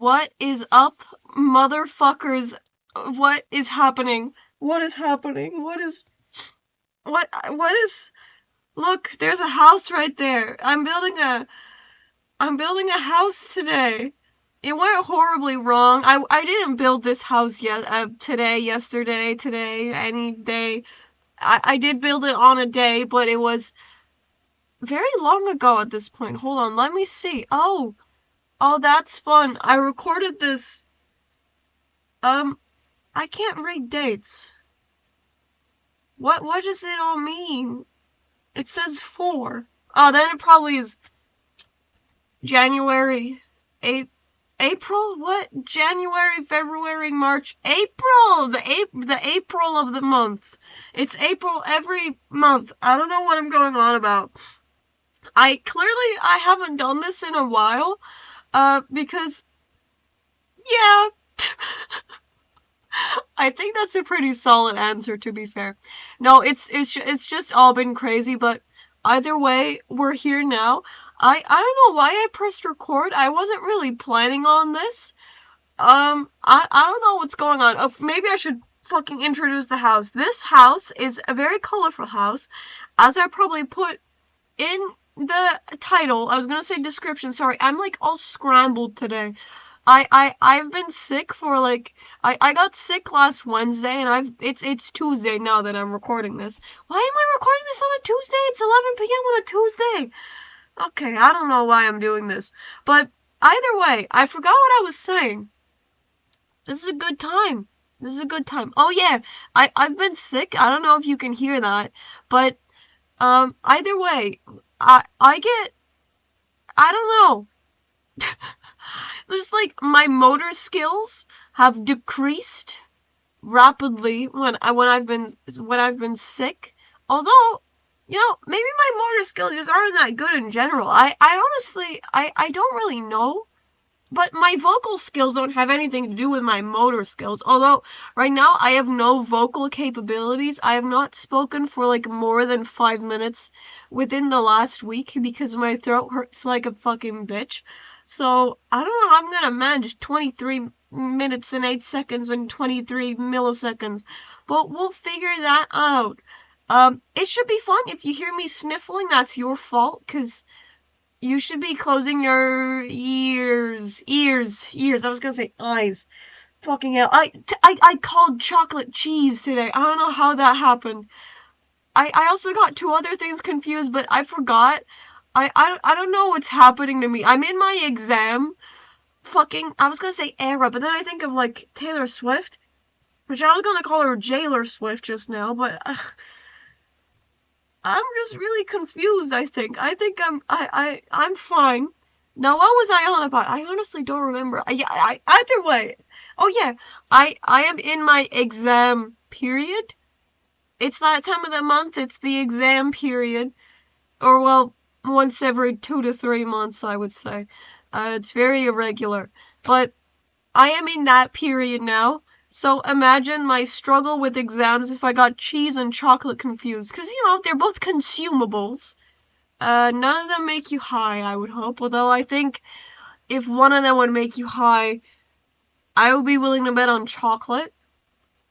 What is up, motherfuckers? What is happening? What is happening? What is, look, there's a house right there. I'm building a house today. It went horribly wrong. I didn't build this house yet, today, yesterday, today, any day. I did build it on a day, but it was very long ago at this point. Hold on, let me see. Oh, that's fun. I recorded this, um, I can't read dates. What does it all mean? It says 4. Oh, then it probably is January, April? What? January, February, March, April! The April of the month. It's April every month. I don't know what I'm going on about. I haven't done this in a while, because, yeah. I think that's a pretty solid answer, to be fair. No, it's just all been crazy, but either way, we're here now. I don't know why I pressed record. I wasn't really planning on this. I don't know what's going on. Oh, maybe I should fucking introduce the house. This house is a very colorful house, as I probably put in the title. I was gonna say description. Sorry, I'm like all scrambled today. I've been sick for like, I got sick last Wednesday, and it's Tuesday now that I'm recording this. Why am I recording this on a Tuesday? It's 11 p.m. on a Tuesday. Okay, I don't know why I'm doing this. But either way, I forgot what I was saying. This is a good time. This is a good time. Oh yeah, I've been sick. I don't know if you can hear that, but either way, I don't know. There's like, my motor skills have decreased rapidly when I've been sick. Although, maybe my motor skills just aren't that good in general. I honestly, I don't really know. But my vocal skills don't have anything to do with my motor skills. Although, right now, I have no vocal capabilities. I have not spoken for like more than 5 minutes within the last week because my throat hurts like a fucking bitch. So, I don't know how I'm gonna manage 23 minutes and 8 seconds and 23 milliseconds. But we'll figure that out. It should be fun. If you hear me sniffling, that's your fault, cause you should be closing your ears. I was gonna say eyes. Fucking hell. I called chocolate cheese today. I don't know how that happened. I also got two other things confused, but I forgot. I don't know what's happening to me. I'm in my exam. I was gonna say era, but then I think of like Taylor Swift, which I was gonna call her Jailer Swift just now, but I'm just really confused, I think. I think I'm fine. Now, what was I on about? I honestly don't remember. Either way. Oh yeah, I am in my exam period. It's that time of the month, it's the exam period. Or, well, once every 2 to 3 months, I would say. It's very irregular. But I am in that period now. So imagine my struggle with exams if I got cheese and chocolate confused. Because, they're both consumables. None of them make you high, I would hope. Although I think if one of them would make you high, I would be willing to bet on chocolate.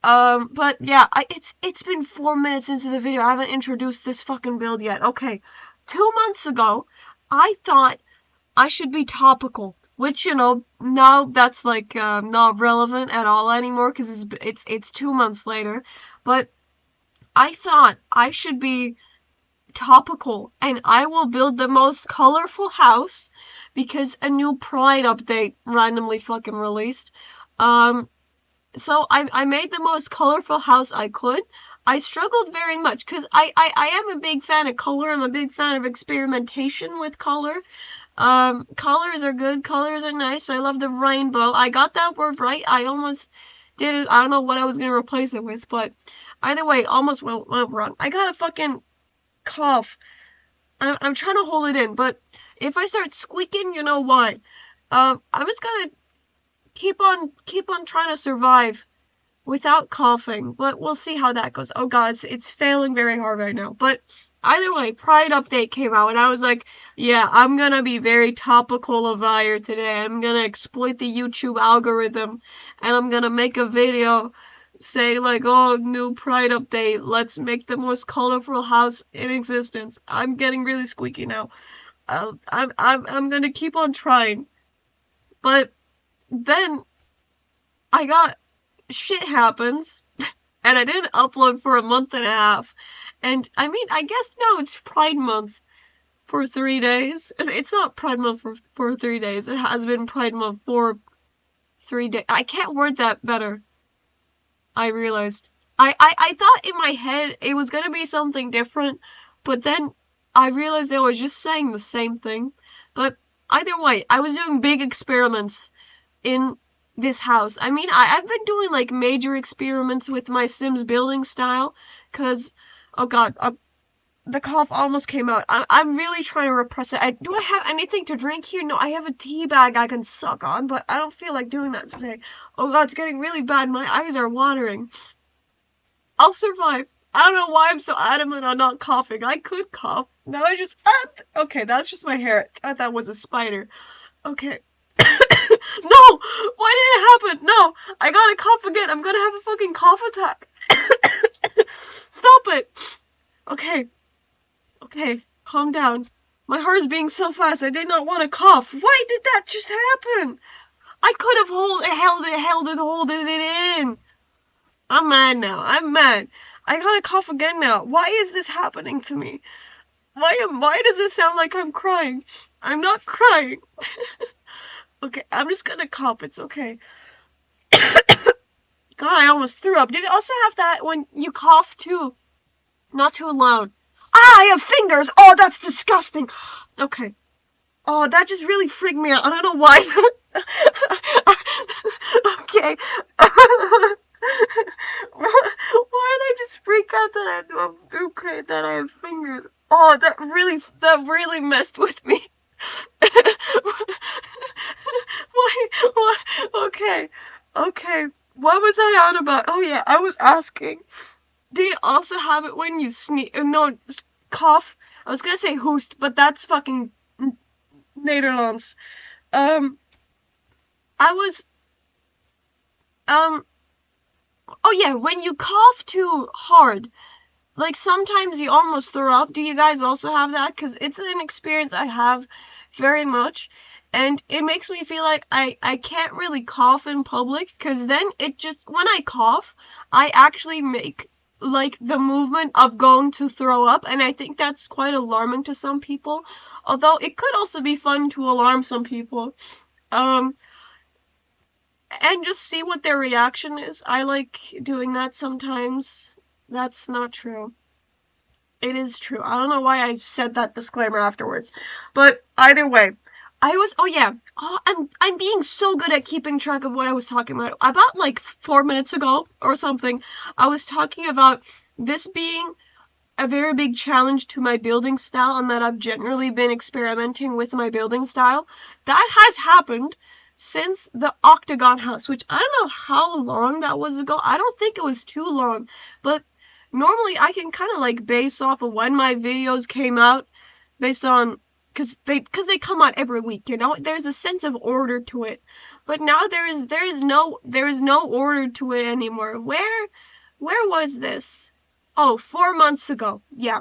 But yeah, it's been 4 minutes into the video. I haven't introduced this fucking build yet. Okay, 2 months ago, I thought I should be topical. Which, now that's like, not relevant at all anymore, because it's 2 months later. But I thought I should be topical, and I will build the most colorful house, because a new Pride update randomly fucking released. So I made the most colorful house I could. I struggled very much, because I am a big fan of color. I'm a big fan of experimentation with color. Colors are good. Colors are nice. I love the rainbow. I got that word right. I almost did it. I don't know what I was going to replace it with, but either way, it almost went wrong. I got a fucking cough. I'm trying to hold it in, but if I start squeaking, you know why. I'm just gonna keep on trying to survive without coughing, but we'll see how that goes. Oh god, it's failing very hard right now. But either way, Pride update came out, and I was like, yeah, I'm gonna be very topical of fire today. I'm gonna exploit the YouTube algorithm, and I'm gonna make a video say like, oh, new Pride update, let's make the most colorful house in existence. I'm getting really squeaky now. I'm gonna keep on trying. But then I got shit happens, and I didn't upload for a month and a half. And I mean, I guess now it's Pride Month for 3 days. It's not Pride Month for 3 days. It has been Pride Month for 3 days. I can't word that better. I realized. I thought in my head it was gonna be something different, but then I realized I was just saying the same thing. But either way, I was doing big experiments in this house. I mean, I've been doing like major experiments with my Sims building style, cause, oh god, the cough almost came out. I'm really trying to repress it. Do I have anything to drink here? No, I have a tea bag I can suck on, but I don't feel like doing that today. Oh god, it's getting really bad. My eyes are watering. I'll survive. I don't know why I'm so adamant on not coughing. I could cough. Now I just... Okay, that's just my hair. I thought that was a spider. Okay. No! Why did it happen? No! I gotta cough again. I'm gonna have a fucking cough attack. Stop it! Okay. Okay, calm down. My heart is beating so fast, I did not want to cough. Why did that just happen? I could have held it in. I'm mad now. I'm mad. I gotta cough again now. Why is this happening to me? Why does it sound like I'm crying? I'm not crying. Okay, I'm just gonna cough. It's okay. God, I almost threw up. Did you also have that when you cough too? Not too loud. Ah, I have fingers! Oh, that's disgusting! Okay. Oh, that just really freaked me out. I don't know why. Okay. Why did I just freak out that that I have fingers? Oh, that really messed with me. Why? Okay. Okay. What was I on about? Oh yeah, I was asking. Do you also have it when you sneeze? No, cough. I was gonna say hoest, but that's fucking Nederlands. I was, oh yeah, when you cough too hard, like sometimes you almost throw up. Do you guys also have that? Because it's an experience I have very much. And it makes me feel like I can't really cough in public, because then it just, when I cough, I actually make like the movement of going to throw up, and I think that's quite alarming to some people. Although it could also be fun to alarm some people. And just see what their reaction is. I like doing that sometimes. That's not true. It is true. I don't know why I said that disclaimer afterwards. But either way, oh yeah. Oh, I'm being so good at keeping track of what I was talking about. About like 4 minutes ago or something, I was talking about this being a very big challenge to my building style, and that I've generally been experimenting with my building style. That has happened since the Octagon house, which I don't know how long that was ago. I don't think it was too long, but normally I can kind of like base off of when my videos came out based on, because they come out every week, you know. There's a sense of order to it, but now there is no order to it anymore. Where was this? Oh, 4 months ago. Yeah,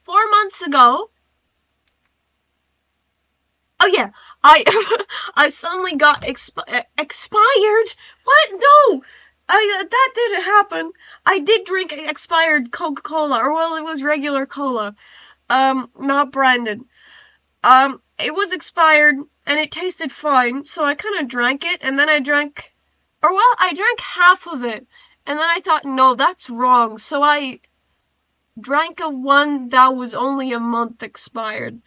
4 months ago. Oh yeah, I I suddenly got expired. What? No, that didn't happen. I did drink expired Coca-Cola, or well, it was regular cola. Not branded. It was expired, and it tasted fine, so I kind of drank it, and then I drank half of it, and then I thought, no, that's wrong, so I drank a one that was only a month expired.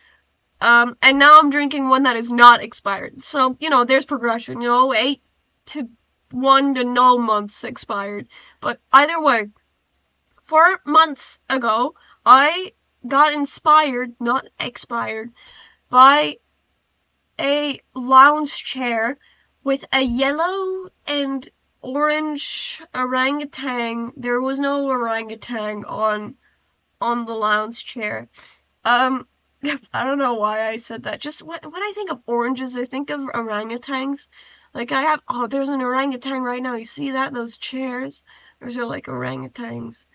And now I'm drinking one that is not expired. So, you know, there's progression, 8 to 1 to no months expired. But either way, 4 months ago, I got inspired, not expired, by a lounge chair with a yellow and orange orangutan. There was no orangutan on on the lounge chair. I don't know why I said that. Just when I think of oranges, I think of orangutans. Like there's an orangutan right now. You see that? Those chairs? Those are like orangutans.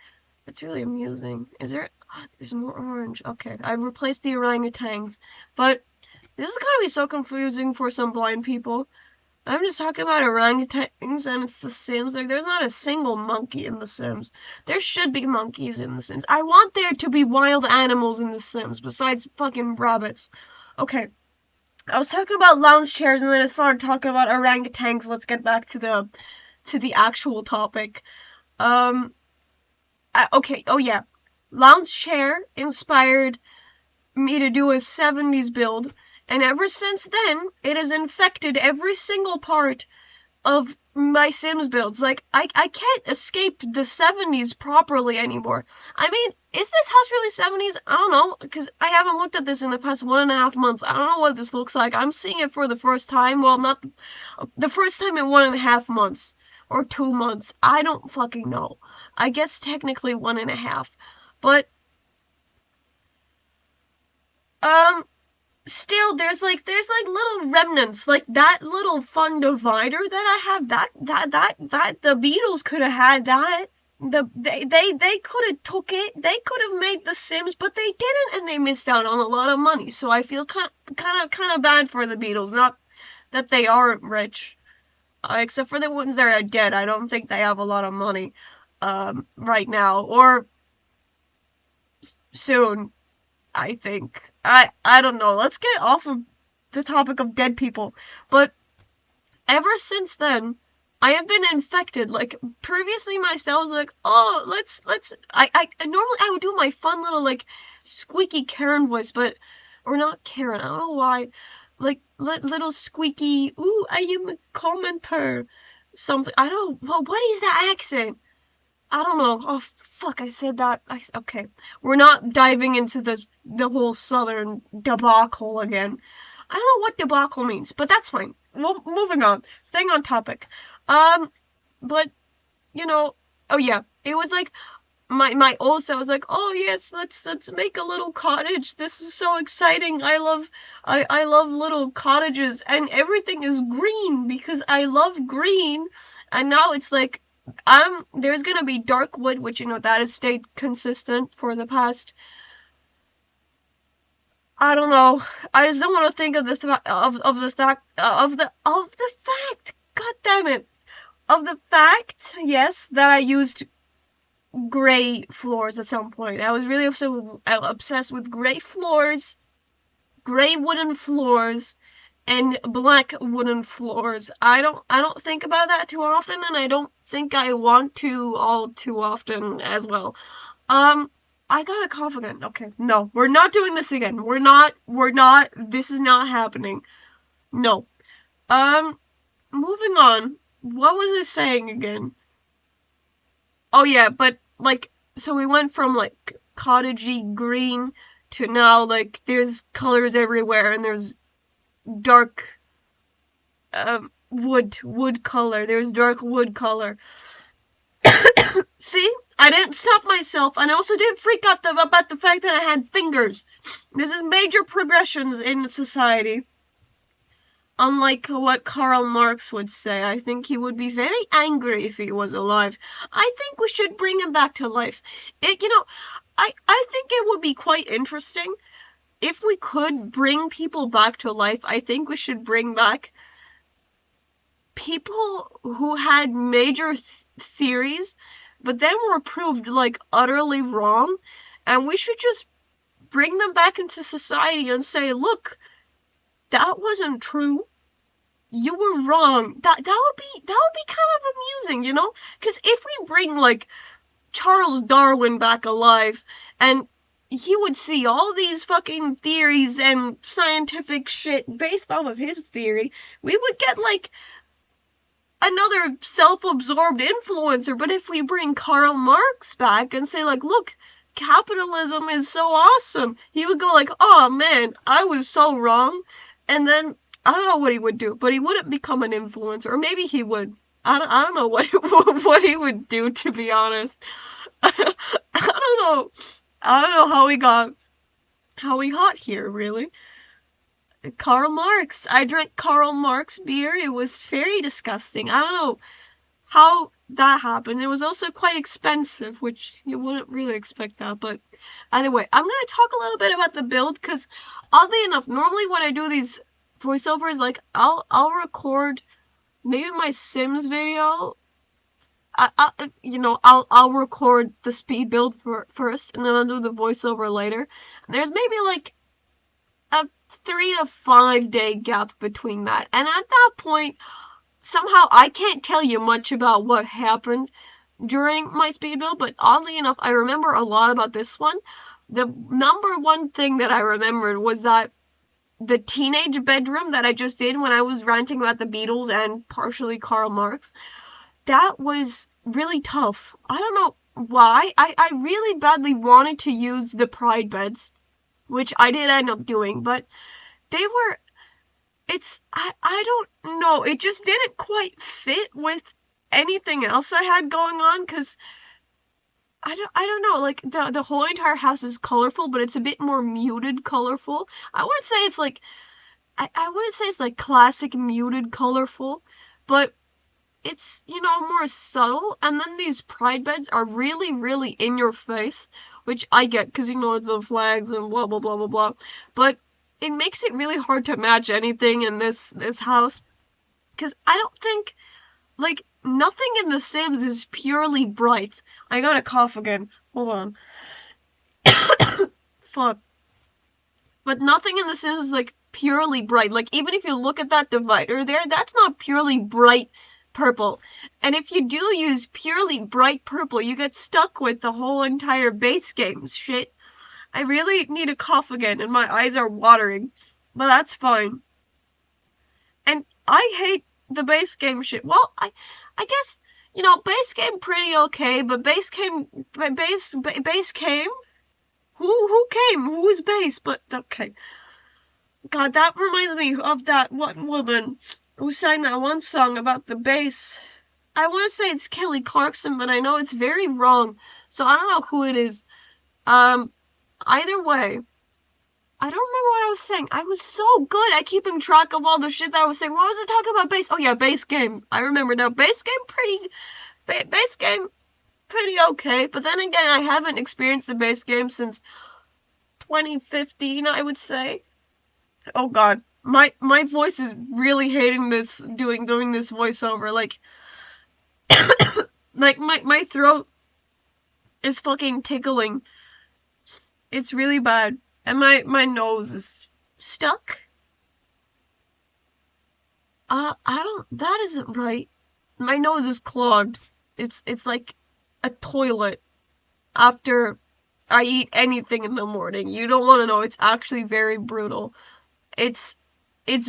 It's really amusing. Is there? Oh, there's more orange. Okay, I replaced the orangutans. But this is gonna be so confusing for some blind people. I'm just talking about orangutans and it's The Sims. Like, there's not a single monkey in The Sims. There should be monkeys in The Sims. I want there to be wild animals in The Sims besides fucking rabbits. Okay. I was talking about lounge chairs and then I started talking about orangutans. Let's get back to the actual topic. Okay. Oh yeah. Lounge chair inspired me to do a 70s build, and ever since then, it has infected every single part of my Sims builds. Like, I can't escape the 70s properly anymore. I mean, is this house really 70s? I don't know, because I haven't looked at this in the past 1.5 months. I don't know what this looks like. I'm seeing it for the first time. Well, not the first time in 1.5 months. Or 2 months. I don't fucking know. I guess technically 1.5. But, um, still there's like little remnants, like that little fun divider that I have, that the Beatles could have had that. They could have took it. They could have made The Sims, but they didn't, and they missed out on a lot of money. So I feel kind of bad for the Beatles. Not that they aren't rich, except for the ones that are dead. I don't think they have a lot of money right now or soon. I think. I don't know. Let's get off of the topic of dead people. But ever since then, I have been infected. Like, previously my style was like, oh, let's I normally I would do my fun little like squeaky Karen voice, but or not Karen, I don't know why. Like little squeaky, ooh, I am a commenter. Something. I don't know. Well, what is that accent? I don't know. Oh fuck! I said that. Okay, we're not diving into the whole southern debacle again. I don't know what debacle means, but that's fine. Well, moving on. Staying on topic. But you know, oh yeah, it was like my old self was like, oh yes, let's make a little cottage. This is so exciting. I love little cottages, and everything is green because I love green. And now it's like there's gonna be dark wood, which that has stayed consistent for the past. I don't know. I just don't want to think of the fact. God damn it. Of the fact, yes, that I used gray floors at some point. I was really obsessed with gray floors, gray wooden floors, and black wooden floors. I don't think about that too often, and I don't think I want to all too often as well. I got a cough again. Okay, no, we're not doing this again. We're not, this is not happening. No. Moving on. What was I saying again? Oh yeah, but like, so we went from like cottagey green to now like there's colors everywhere and there's dark wood color. There's dark wood color. See? I didn't stop myself, and I also didn't freak out about the fact that I had fingers. This is major progressions in society. Unlike what Karl Marx would say, I think he would be very angry if he was alive. I think we should bring him back to life. I think it would be quite interesting if we could bring people back to life. I think we should bring back people who had major theories, but then were proved like utterly wrong, and we should just bring them back into society and say, look, that wasn't true. You were wrong. That would be kind of amusing, because if we bring like Charles Darwin back alive, and he would see all these fucking theories and scientific shit based off of his theory, we would get like another self-absorbed influencer. But if we bring Karl Marx back and say like, look, capitalism is so awesome, he would go like, oh man, I was so wrong. And then I don't know what he would do, but he wouldn't become an influencer, or maybe he would. I don't know what he would do, to be honest. I don't know. I don't know how we got here, really. Karl Marx. I drank Karl Marx beer. It was very disgusting. I don't know how that happened. It was also quite expensive, which you wouldn't really expect that. But either way, I'm gonna talk a little bit about the build because, oddly enough, normally when I do these voiceovers, like I'll record maybe my Sims video. I'll record the speed build first, and then I'll do the voiceover later. And there's maybe like a 3 to 5 day gap between that, and at that point, somehow I can't tell you much about what happened during my speed build, but oddly enough, I remember a lot about this one. The number one thing that I remembered was that the teenage bedroom that I just did when I was ranting about the Beatles and partially Karl Marx, that was really tough. I don't know why. I really badly wanted to use the pride beds, which I did end up doing, but they were, I don't know, it just didn't quite fit with anything else I had going on, because I don't know, like, the whole entire house is colorful, but it's a bit more muted colorful. I wouldn't say it's like, I wouldn't say it's like classic muted colorful, but it's, more subtle. And then these pride beds are really, really in your face, which I get, because, the flags and blah, blah, blah, blah, blah. But it makes it really hard to match anything in this house, because I don't think, like, nothing in The Sims is purely bright. I gotta cough again. Hold on. Fuck. But nothing in The Sims is, like, purely bright. Like, even if you look at that divider there, that's not purely bright purple. And if you do use purely bright purple, you get stuck with the whole entire base game's shit. I really need to cough again, and my eyes are watering. But that's fine. And I hate the base game shit. Well, I guess, base game pretty okay, but base came? Who came? Who was base? But, okay. God, that reminds me of that one woman who sang that one song about the bass. I want to say it's Kelly Clarkson, but I know it's very wrong, so I don't know who it is. Either way, I don't remember what I was saying. I was so good at keeping track of all the shit that I was saying. What was I talking about? Bass? Oh yeah, base game. I remember now. Base game pretty okay, but then again, I haven't experienced the base game since 2015, I would say. Oh god, my voice is really hating this, doing this voiceover, like my throat is fucking tickling. It's really bad, and my nose is stuck. That isn't right. My nose is clogged. It's like a toilet after I eat anything in the morning. You don't want to know, it's actually very brutal. It's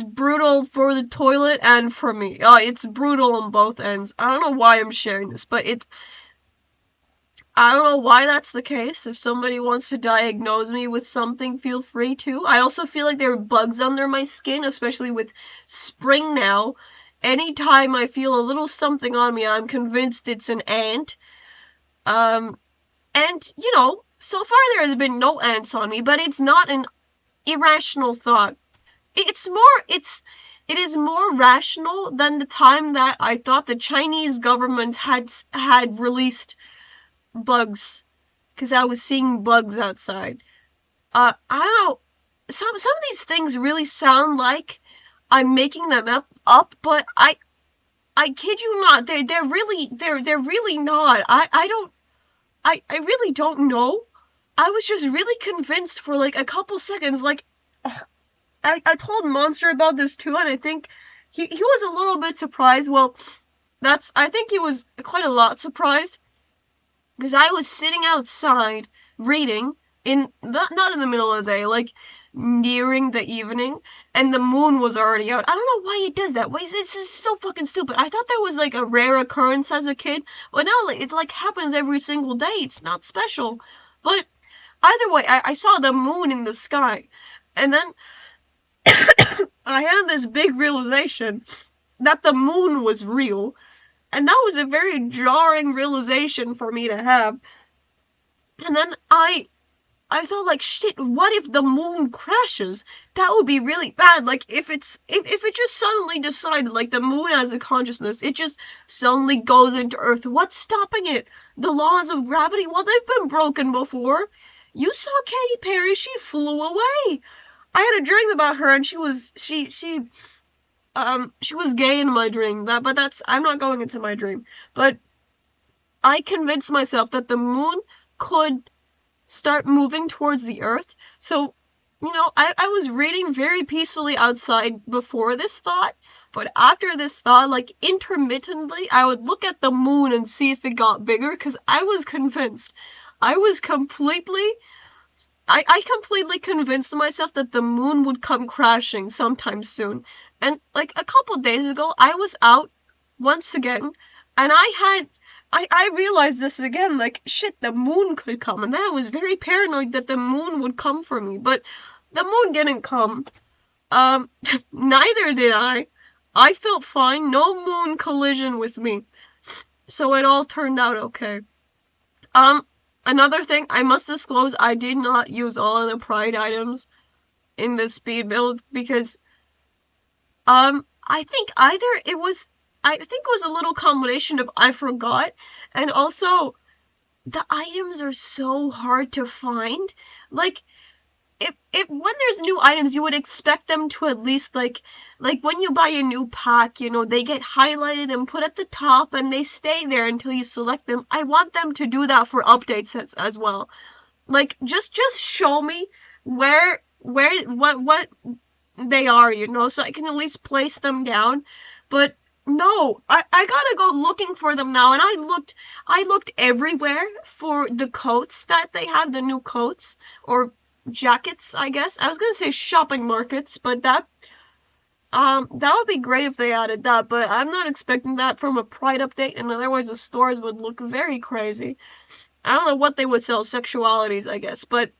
brutal for the toilet and for me. It's brutal on both ends. I don't know why I'm sharing this, but I don't know why that's the case. If somebody wants to diagnose me with something, feel free to. I also feel like there are bugs under my skin, especially with spring now. Anytime I feel a little something on me, I'm convinced it's an ant. And, so far there has been no ants on me, but it's not an irrational thought. It is more rational than the time that I thought the Chinese government had released bugs, because I was seeing bugs outside. I don't know, some of these things really sound like I'm making them up, but I kid you not, they're really not. I really don't know. I was just really convinced for like a couple seconds, like, I told Monster about this too, and I think he was a little bit surprised. Well, I think he was quite a lot surprised, because I was sitting outside reading not in the middle of the day, like nearing the evening, and the moon was already out. I don't know why he does that. Why, it's just so fucking stupid. I thought that was like a rare occurrence as a kid, but now it like happens every single day. It's not special. But either way, I saw the moon in the sky, and then I had this big realization that the moon was real, and that was a very jarring realization for me to have. And then I I thought, like, shit, what if the moon crashes? That would be really bad. Like, if it just suddenly decided, like, the moon has a consciousness, it just suddenly goes into Earth. What's stopping it? The laws of gravity? Well, they've been broken before. You saw Katy Perry, she flew away. I had a dream about her, and she was gay in my dream. I'm not going into my dream. But I convinced myself that the moon could start moving towards the Earth. So, I was reading very peacefully outside before this thought, but after this thought, like, intermittently, I would look at the moon and see if it got bigger, because I was convinced. I completely convinced myself that the moon would come crashing sometime soon. And, like, a couple days ago, I was out once again, and I realized this again, like, shit, the moon could come, and I was very paranoid that the moon would come for me, but the moon didn't come. Neither did I. I felt fine, no moon collision with me, so it all turned out okay. Another thing, I must disclose, I did not use all of the Pride items in the speed build, because, I think it was a little combination of I forgot, and also, the items are so hard to find. Like, if when there's new items, you would expect them to at least, like when you buy a new pack, they get highlighted and put at the top, and they stay there until you select them. I want them to do that for updates as well. Like, just show me what they are, so I can at least place them down. But no, I gotta go looking for them now, and I looked everywhere for the coats that they have, the new coats, or jackets, I guess. I was gonna say shopping markets, but that would be great if they added that, but I'm not expecting that from a Pride update, and otherwise the stores would look very crazy. I don't know what they would sell, sexualities, I guess, but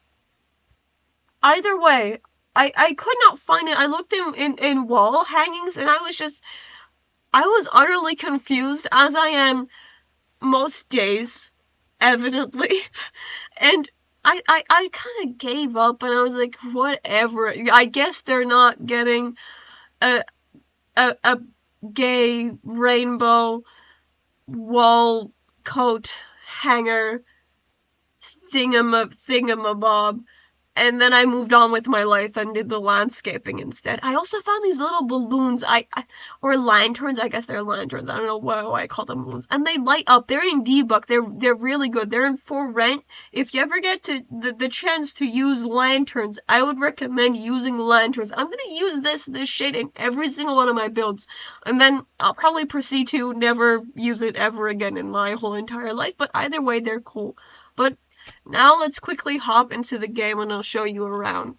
either way, I could not find it. I looked in wall hangings, and I was utterly confused, as I am most days, evidently, and I kind of gave up, and I was like, whatever. I guess they're not getting a gay rainbow wall coat hanger thingamabob. And then I moved on with my life and did the landscaping instead. I also found these little balloons, or lanterns, I guess they're lanterns. I don't know why I call them balloons. And they light up. They're in debug. They're really good. They're in for rent. If you ever get to the chance to use lanterns, I would recommend using lanterns. I'm gonna use this shit in every single one of my builds. And then I'll probably proceed to never use it ever again in my whole entire life. But either way, they're cool. But now let's quickly hop into the game and I'll show you around.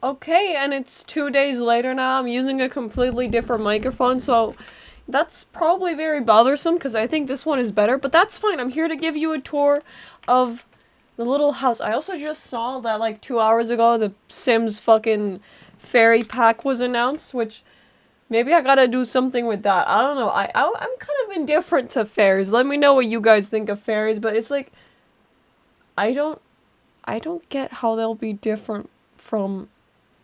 Okay, and it's 2 days later now. I'm using a completely different microphone, so that's probably very bothersome because I think this one is better, but that's fine. I'm here to give you a tour of the little house. I also just saw that like 2 hours ago the Sims fucking fairy pack was announced, which maybe I gotta do something with that. I don't know. I'm kind of indifferent to fairies. Let me know what you guys think of fairies, but it's like I don't get how they'll be different from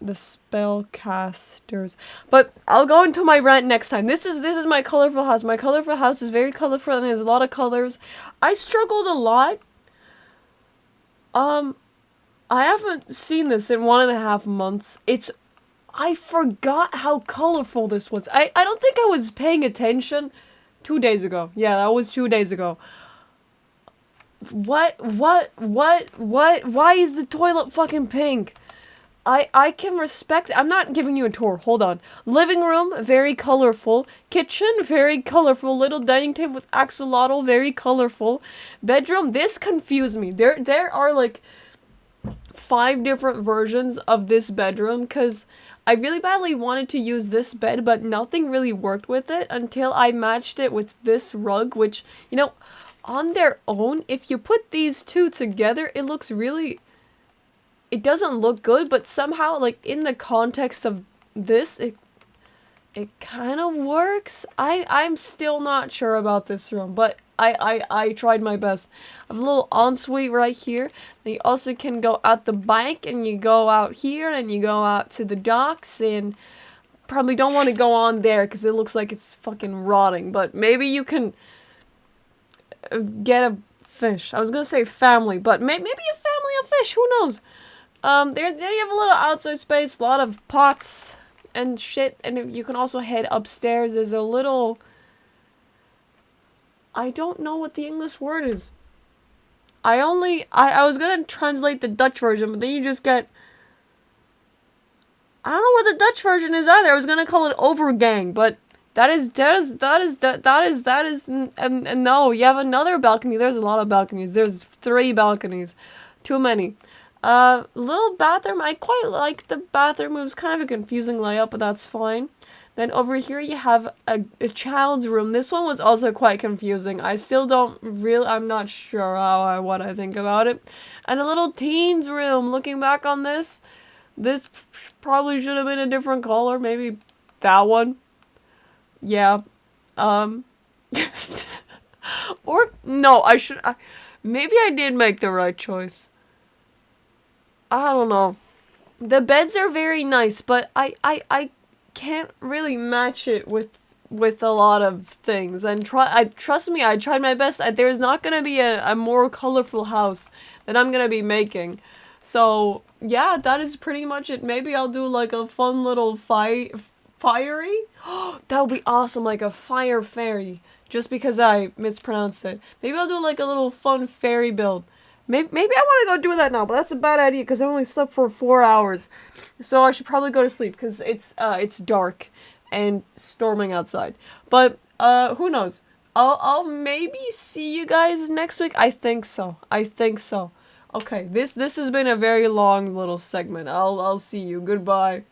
the spellcasters. But I'll go into my rant next time. This is my colorful house. My colorful house is very colorful and has a lot of colors. I struggled a lot. I haven't seen this in 1.5 months. I forgot how colorful this was. I don't think I was paying attention 2 days ago. Yeah, that was 2 days ago. What? Why is the toilet fucking pink? I can respect, I'm not giving you a tour, hold on. Living room, very colorful. Kitchen, very colorful. Little dining table with axolotl, very colorful. Bedroom, this confused me. There are like 5 different versions of this bedroom, because I really badly wanted to use this bed, but nothing really worked with it until I matched it with this rug, which, on their own, if you put these two together, it looks really... It doesn't look good, but somehow, like, in the context of this, it kind of works. I'm still not sure about this room, but I tried my best. I have a little ensuite right here. Then you also can go out the bike, and you go out here, and you go out to the docks, and probably don't want to go on there because it looks like it's fucking rotting. But maybe you can get a fish. I was gonna say family, but maybe a family of fish. Who knows? There you have a little outside space, a lot of pots and shit, and you can also head upstairs. There's a little... I don't know what the English word is. I was gonna translate the Dutch version, but then you just get... I don't know what the Dutch version is either. I was gonna call it overgang, but that is no, you have another balcony. There's a lot of balconies. There's 3 balconies. Too many. Little bathroom. I quite like the bathroom. It was kind of a confusing layout, but that's fine. Then over here you have a child's room. This one was also quite confusing. I still don't really, I'm not sure what I think about it. And a little teen's room. Looking back on this probably should have been a different color. Maybe that one. Yeah. Or, no, maybe I did make the right choice. I don't know. The beds are very nice, but I can't really match it with a lot of things. And trust me, I tried my best. There's not gonna be a more colorful house that I'm gonna be making. So yeah, that is pretty much it. Maybe I'll do like a fun little fiery. That would be awesome, like a fire fairy. Just because I mispronounced it. Maybe I'll do like a little fun fairy build. Maybe I want to go do that now, but that's a bad idea because I only slept for 4 hours. So I should probably go to sleep because it's dark and storming outside. But who knows? I'll maybe see you guys next week. I think so. Okay, this has been a very long little segment. I'll see you. Goodbye.